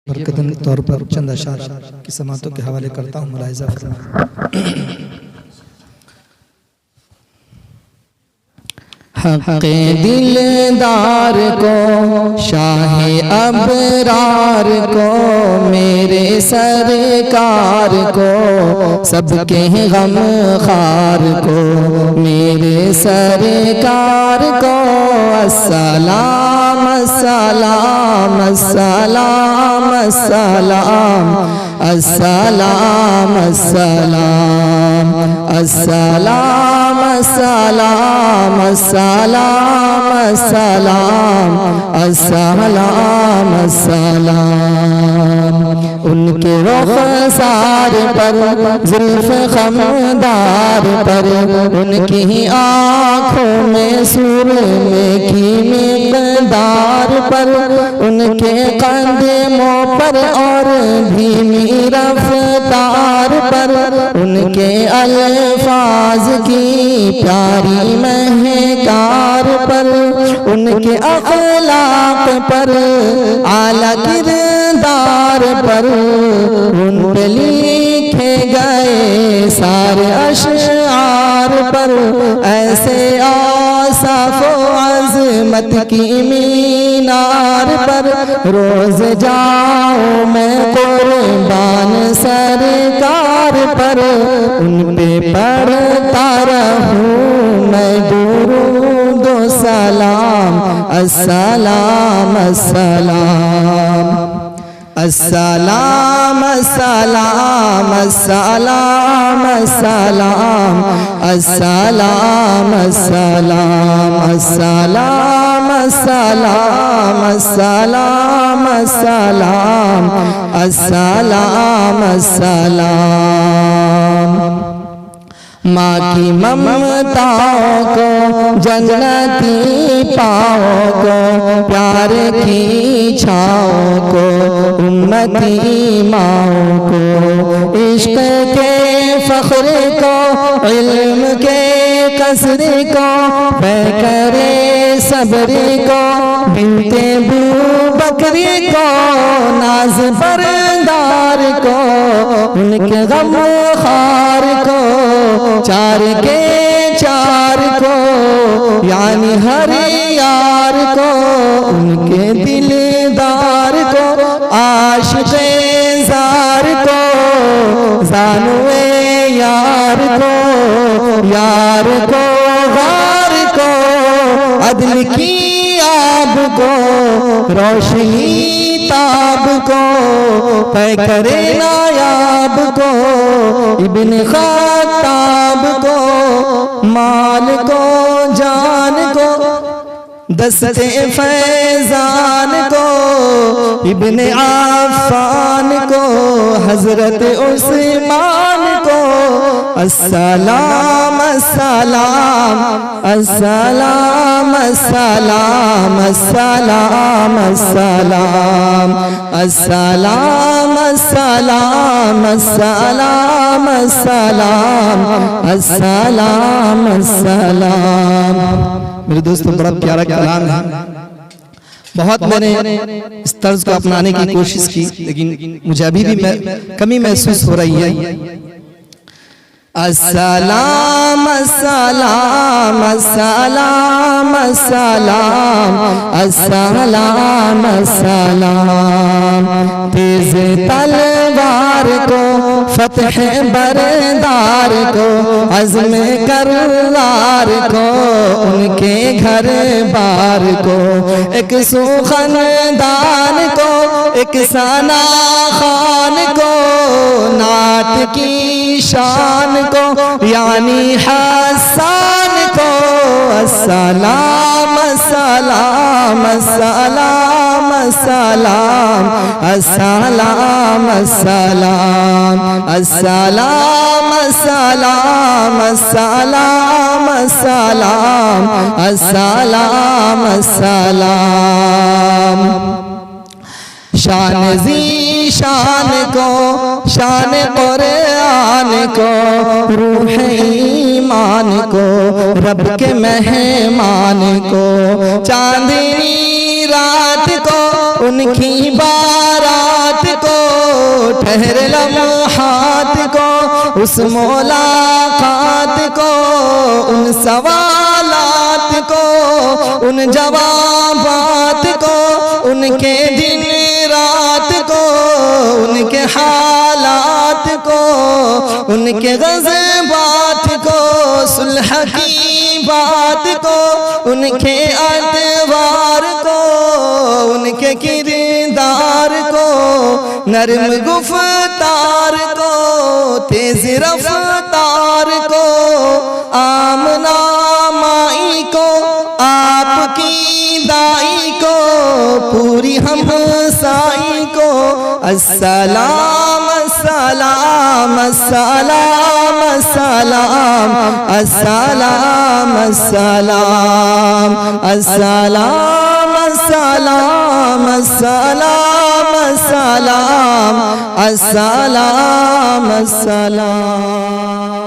برکتن طور پر چند اشعار کی سماعتوں کے حوالے کرتا ہوں، ملاحظہ فرمائیں۔ حق دلدار کو، شاہ ابرار کو، میرے سرکار کو، سب کے غم خار کو، میرے سرکار کو السلام السلام السلام السلام السلام السلام السلام السلام السلام السلام السلام السلام۔ ان کے رخسار پر، زلف خمدار پر، ان کی آنکھوں میں سرمے کی مقدار پر، ان کے قدموں پر اور دھیمی رفتار پر، ان کے الفاظ کی پیاری مہکار پر، ان کے اخلاق پر، اعلیٰ کردار پر، ان پہ لکھے گئے سارے اشعار پر، ایسے اوصاف و عظمت کی مینار پر روز جاؤں میں قربان سرکار پر، ان پہ پڑھتا رہوں میں درود و سلام السلام السلام السلام السلام السلام السلام السلام السلام السلام السلام السلام السلام السلام السلام۔ ماں کی ممتاؤں کو، جنتی پاؤں کو، پیار کی چھاؤں کو، امتی ماؤں کو، عشق کے فخر کو، علم کے قصر کو، پیکر صبر کو، بنت بوبکر کو، ناز بردار کو، ان کے غم خار کو، چار کے چار کو، یعنی ہر یار کو، ان کے دلدار کو، عاشق زار کو، زانوے یار کو، یار کو غار کو، عدل کی آب کو، روشنی تاب کو، پیکر نایاب کو، ابن خطاب کو، مال کو، جان کو، دست فیضان کو، ابن عفان کو، حضرت عثمان کو السلام السلام السلام السلام السلام السلام السلام السلام السلام السلام السلام السلام۔ میرے دوستوں، بڑا پیارا کلام ہے، بہت میں نے اس طرز کو اپنانے کی کوشش کی، لیکن مجھے ابھی بھی کمی محسوس ہو رہی ہے۔ السلام السلام السلام السلام السلام السلام۔ تیز تلوار کو، فتح بردار کو، عزم کرار کو، ان کے گھر بار کو، ایک سخندان کو، ایک ثنا خان کو، نعت کی شان کو، یعنی حسان کو السلام السلام السلام السلام السلام السلام السلام السلام السلام السلام السلام السلام۔ شان زی شان کو، شان قرآن کو، روح ایمان کو، رب کے مہمان کو، چاندنی رات کو، ان کی بارات ٹھہر لمحات کو اس ملاقات کو ان سوالات کو ان جوابات کو ان کے دن رات کو ان کے حالات کو ان کے غضبات کو صلح کی بات کو ان کے ادوار کو ان کے کردار کو نرم گفتار کو تیز رفتار کو آمنہ مائی کو آپ کی دائی کو پوری ہمسائی کو السلام السلام السلام السلام السلام السلام السلام السلام السلام السلام السلام السلام